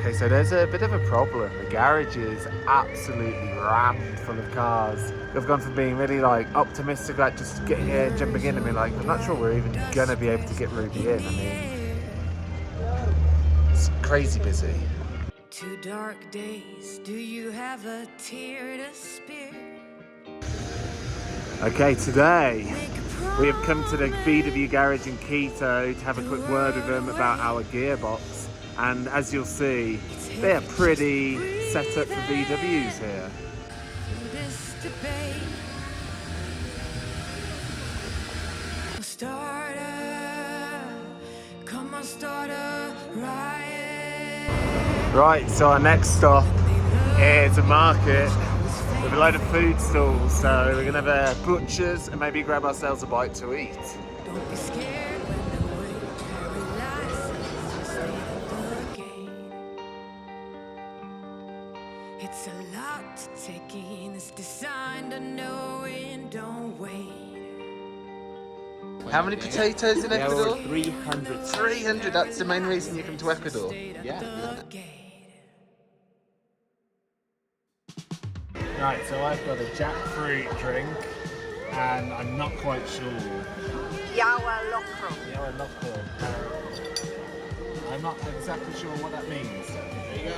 Okay, so there's a bit of a problem. The garage is absolutely rammed full of cars. We've gone from being really like optimistic, like just getting here, jumping in, and being like, I'm not sure we're even gonna be able to get Ruby in. I mean, it's crazy busy. 2 dark days, do you have a tear to spare? Okay, today we have come to the VW garage in Quito to have a quick word with them about our gearbox. And as you'll see, they are pretty set up for VWs here. This debate. Start come on, start a riot. Right, so our next stop is a market with a load of food stalls. So we're gonna have a butcher's and maybe grab ourselves a bite to eat. Don't be scared when the wind paralyzes. Stay at the gate. It's a lot to take in. It's designed to know and don't wait. How many potatoes in Ecuador? 300. 300, that's the main reason you come to Ecuador. Yeah. Right, so I've got a jackfruit drink and I'm not quite sure. Yawa locro. Yawa locro. I'm not exactly sure what that means. There you go.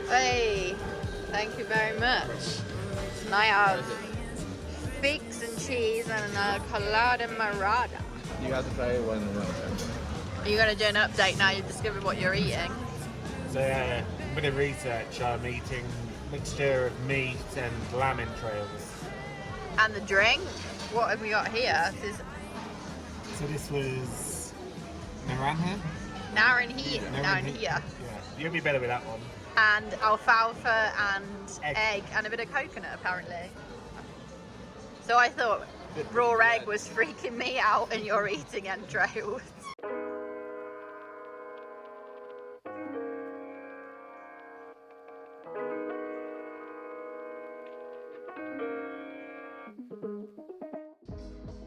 Hey, thank you very much. And I have figs and cheese and a colada morada. You have to try one time. Are you going to do an update now you've discovered what you're eating? So a bit of research, I'm eating mixture of meat and lamb entrails. And the drink? What have we got here? So this was naranja? Naranjilla. Yeah, you'll be better with that one. And alfalfa and egg and a bit of coconut apparently. So I thought raw egg was freaking me out and you're eating entrails.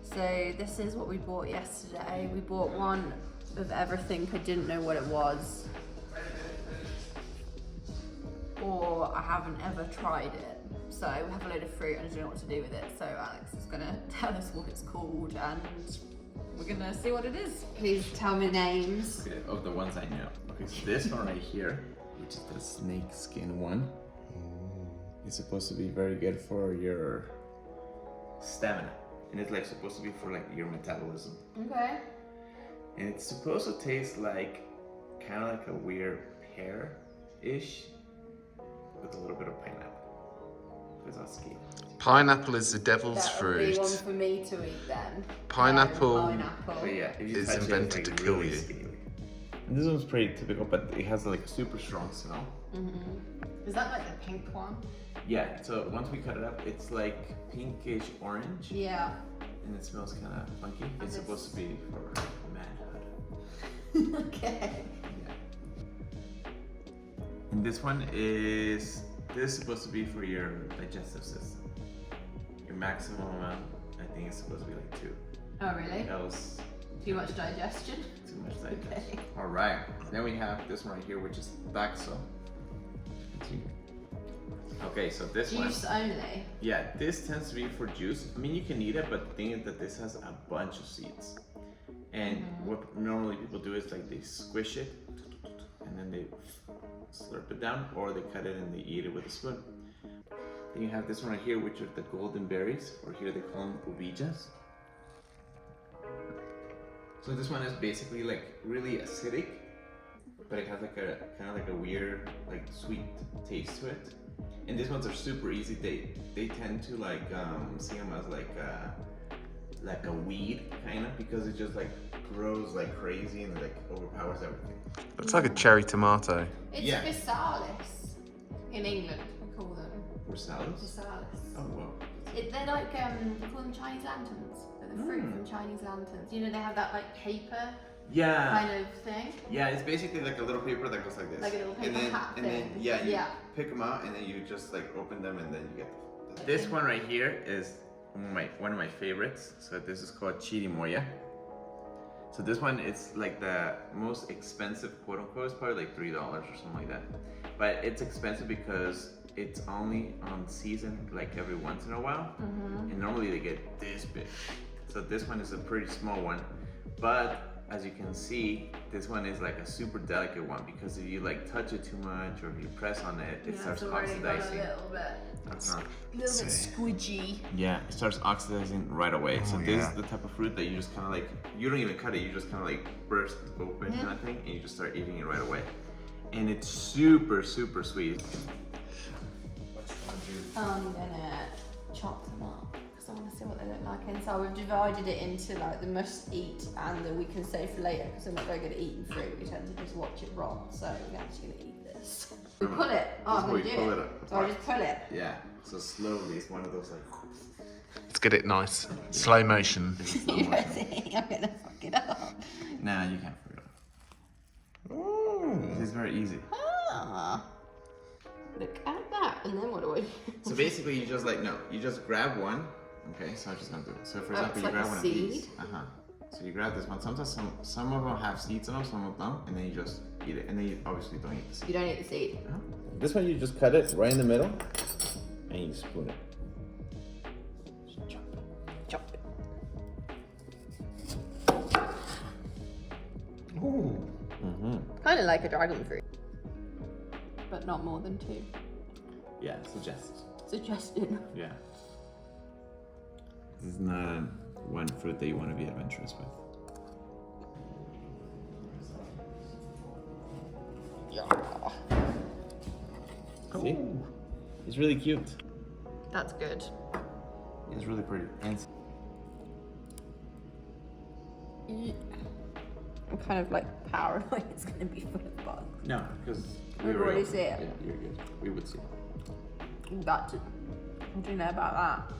So this is what we bought yesterday. We bought one of everything. I didn't know what it was. Or I haven't ever tried it. So we have a load of fruit and I don't know what to do with it. So Alex is gonna tell us what it's called and we're gonna see what it is. Please tell me names. Okay, of the ones I know. Okay, so this one right here, which is the snake skin one, is supposed to be very good for your stamina. And it's like supposed to be for like your metabolism. Okay. And it's supposed to taste like kind of like a weird pear-ish with a little bit of pineapple. Because that's key. Pineapple is the devil's That would fruit. be one for me to eat then. Pineapple But yeah, if you is touch it, invented it's, like, to kill really you. scaly. And this one's pretty typical, but it has like a super strong smell. Is that like the pink one? Yeah, so once we cut it up, it's like pinkish orange. Yeah. And it smells kind of funky. It's supposed to be for manhood. Okay. Yeah. And this one is supposed to be for your digestive system. Your maximum amount, I think, is supposed to be like 2. Oh really? That was Too much digestion? too much digestion. Okay. All right. Then we have this one right here, which is Baxo. Okay, so this one. Juice only? Yeah, this tends to be for juice. I mean, you can eat it, but the thing is that this has a bunch of seeds. And what normally people do is like they squish it and then they slurp it down, or they cut it and they eat it with a spoon. Then you have this one right here, which are the golden berries, or here they call them uvillas. So this one is basically like really acidic, but it has like a kind of like a weird like sweet taste to it. And these ones are super easy. They tend to like see them as like a weed kind of, because it just like grows like crazy and like overpowers everything. Looks like a cherry tomato. It's Yeah. physalis in England, we call them. Ursalis? Physalis. Oh wow. They're like, we call them Chinese lanterns. They're the fruit from Chinese lanterns. You know, they have that like paper Yeah. kind of thing. Yeah, it's basically like a little paper that goes like this. Like a little paper and then, hat and then thing. yeah, you Yeah. pick them out and then you just like open them and then you get this one right here is one of my favorites. So this is called chirimoya. So this one, it's like the most expensive, quote unquote. It's probably like $3 or something like that. But it's expensive because it's only on season like every once in a while. And normally they get this big. So this one is a pretty small one. But as you can see, this one is like a super delicate one because if you like touch it too much or if you press on it, it starts oxidizing. A little bit squidgy. Yeah, it starts oxidizing right away. So this is the type of fruit that you just kind of like, you don't even cut it, you just kind of like burst open kind of thing, and you just start eating it right away. And it's super, super sweet. I'm gonna chop them up because I want to see what they look like inside. We've divided it into like the must eat and the we can save for later because we're not very good at eating fruit. We tend to just watch it rot. So we're actually gonna eat this. We pull it. Oh, I'm gonna do it. So I just pull it. Yeah. So slowly, it's one of those like. Let's get it nice. Slow motion. You ready? I'm gonna fuck it up. Nah, you can't fuck it up. It's very easy. Ah. Look at that. And then what do I do? So basically, you just like, no, you just grab one. Okay, so I'm just gonna do it. So for example, it's you like grab a one of seed? these. So you grab this one. Sometimes some of them have seeds in them, some of them don't, and then you just eat it. And then you obviously don't eat the seed. You don't eat the seed. This one you just cut it right in the middle, and you spoon it. Just chop it. Chop it. Ooh. Kind of like a dragon fruit. But not more than 2. Yeah, suggest. Suggested. Yeah. This is not one fruit that you want to be adventurous with. See? It's really cute. That's good. It's really pretty. And I'm kind of like paranoid it's going to be full of bugs. no, because We've already seen it. Yeah, you're good. We would see it. What do you know about that?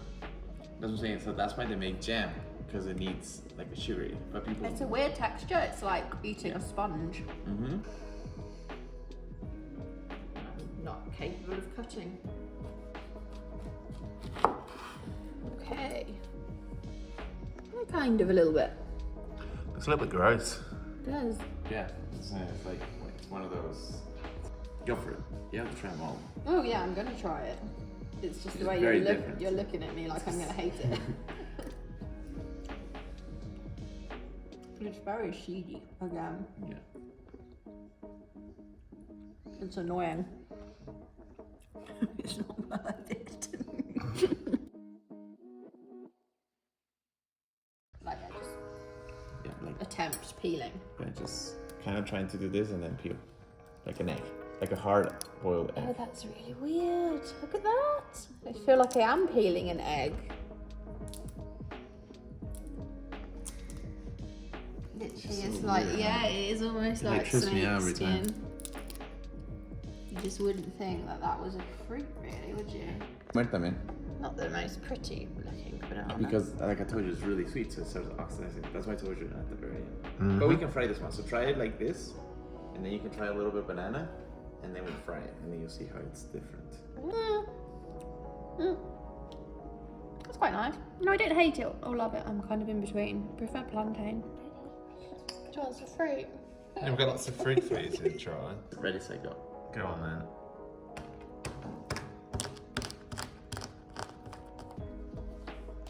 That's what I'm saying. So that's why they make jam, because it needs like a sugary. But people. It's a weird texture. It's like eating a sponge. I'm not capable of cutting. Okay. Kind of a little bit. It's a little bit gross. It does. Yeah, it's like it's one of those. Go for it. You have to try them all. Oh yeah, I'm gonna try it. It's just the It's way very you're different. you're looking at me like I'm gonna hate it. It's very seedy again. Yeah. It's annoying. It's not worth it. Like I just Like attempt peeling. just kind of trying to do this and then peel, like an egg, like a hard boiled egg. Oh, that's really weird. Look at that. I feel like I am peeling an egg. Literally, it's like, yeah, it is almost like trips me out every snake time. skin. You just wouldn't think that that was a fruit, really, would you? También. Not the most pretty looking banana. Because, like I told you, it's really sweet, so it starts oxidizing. That's why I told you at the very end. But we can fry this one. So try it like this, and then you can try a little bit of banana, and then we fry it, and then you'll see how it's different. That's quite nice. No, I don't hate it or love it. I'm kind of in between. Prefer plantain. Which one's the fruit? Yeah, we've got lots of fruit for you to try. Ready, set, go. Go on then.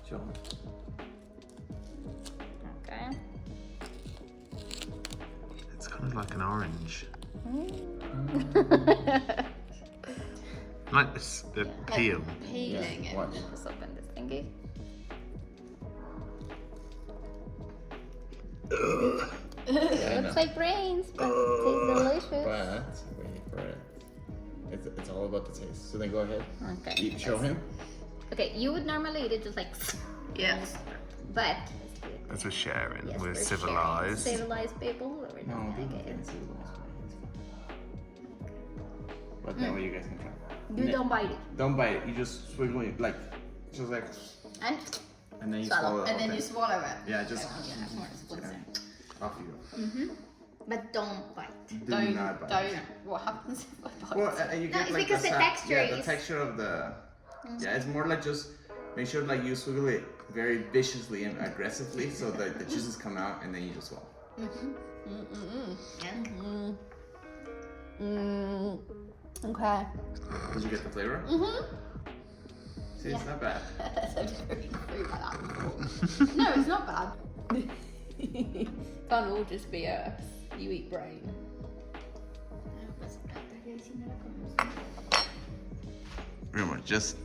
Show me. Okay. It's kind of like an orange. Like this, the peel. Peeling it. watch. Just open this thingy. It looks like brains, but it tastes delicious. But wait for it. It's all about the taste. So then go ahead. Okay. Show him. Okay, you would normally eat it just like, Yes. but As we're sharing, yes, we're sharing. civilized. Civilized people. We're No, not they like it. can't see the last one. But that way you guys can try. You don't bite it. Don't bite it. You just swiggle it, like, just like, And and then you Swallow. swallow. the And then whole you thing. swallow it. Yeah, just off you go. but don't bite. Do not bite. Don't. What happens if I bite? Well, you No, get it's like because the texture Yeah, the is- texture of the. Yeah, it's more like just make sure like you swiggle it very viciously and aggressively so that the juices come out and then you just swallow. Okay. Did you get the flavor? See, it's not bad. I've never eaten fruit like that before. No, it's not bad. Can't all just be you eat brain. Remember, just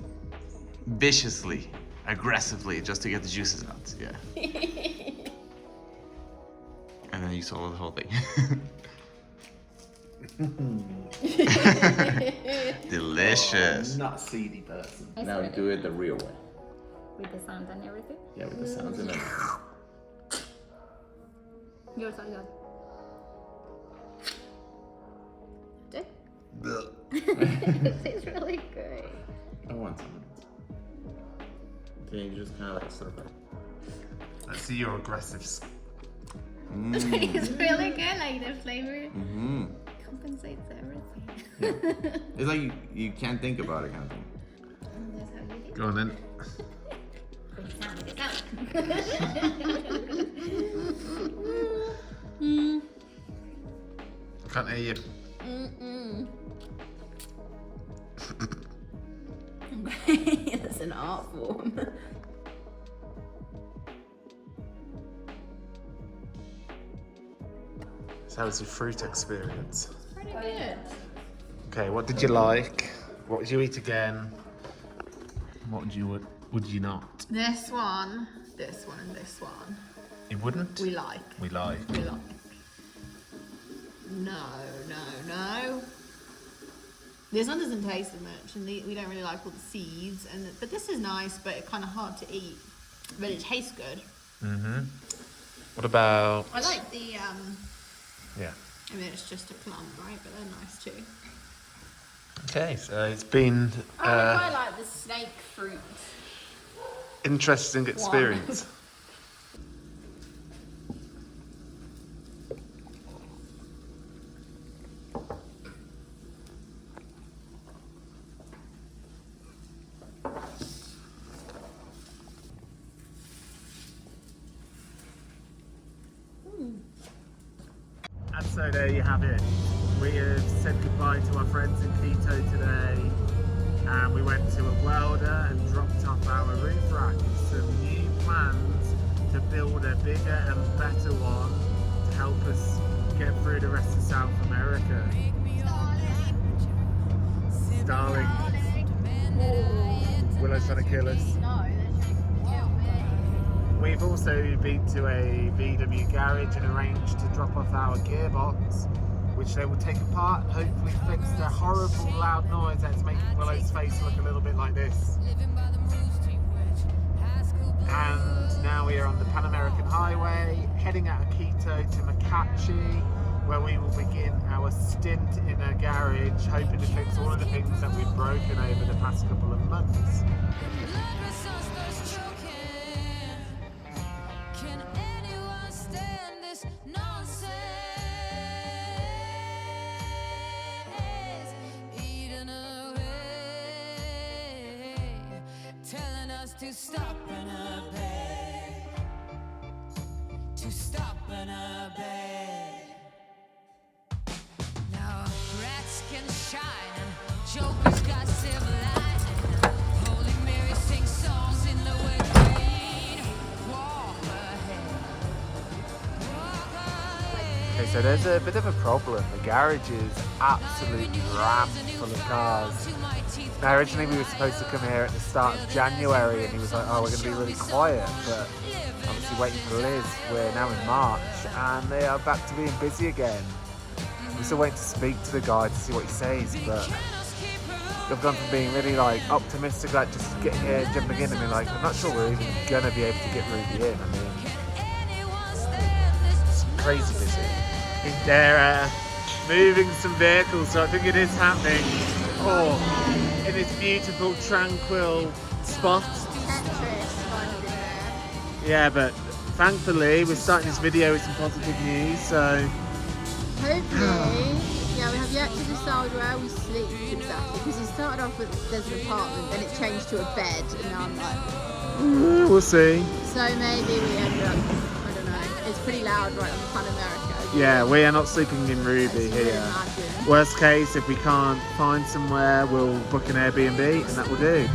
viciously, aggressively, just to get the juices out. Yeah. And then you swallow the whole thing. Delicious. Not seedy person. Now do it the real way. With the sound and everything. Yeah, with the sounds and everything. Yours are good. It tastes really good. I want some. Can you just kind of like slurp it? Let's see your aggressive. It's really good. Like the flavor compensates everything. It's like you can't think about it kind of thing. That's how you do. Go on then. Good sound. Can't hear you. That's an art form. So how was your fruit experience? Pretty good. Okay, what did you like? What would you eat again? What would you not? This one, and this one. You wouldn't? We like. We like. We like. No. This one doesn't taste as much, and we don't really like all the seeds. But this is nice, but it's kind of hard to eat. But it tastes good. What about? I like the Yeah. I mean, it's just a plum, right? But they're nice too. Okay, so it's been I quite like the snake fruit. interesting experience. And so there you have it. We have said goodbye to our friends in Quito today, and we went to a welder and dropped off our roof rack with some new plans to build a bigger and better one to help us get through the rest of South America. Darling, Willow's trying to kill us. No, We've also been to a VW garage and arranged to drop off our gearbox, which they will take apart and hopefully fix the horrible loud noise that's making Willow's face look a little bit like this. And now we are on the Pan American Highway, heading out of Quito to Macachi, where we will begin our stint in a garage, hoping to fix all of the things that we've broken over the past couple of months. To stop and obey, to stop and obey. Now rats can shine and jokers got civilized. Holy Mary sings songs in the wet rain. Walk ahead, walk ahead. Okay, so there's a bit of a problem. The garage is absolutely rammed full of cars. Now originally we were supposed to come here at the start of January, and he was like, oh, we're going to be really quiet, but obviously waiting for Liz. We're now in March and they are back to being busy again. We're still waiting to speak to the guy to see what he says, but I've gone from being really like optimistic, like just getting here, jumping in, and being like, I'm not sure we're even going to be able to get Ruby in. I mean, it's crazy busy. They're moving some vehicles, so I think it is happening. Oh, in this beautiful, tranquil spot. Yeah, but thankfully we're starting this video with some positive news, so Hopefully, yeah, we have yet to decide where we sleep exactly, because it started off with there's an apartment, then it changed to a bed, and now I'm like, we'll see. so maybe we end up, I don't know. It's pretty loud right on the Pan America. Yeah, we are not sleeping in Ruby here. Imagine. Worst case, if we can't find somewhere, we'll book an Airbnb and that will do.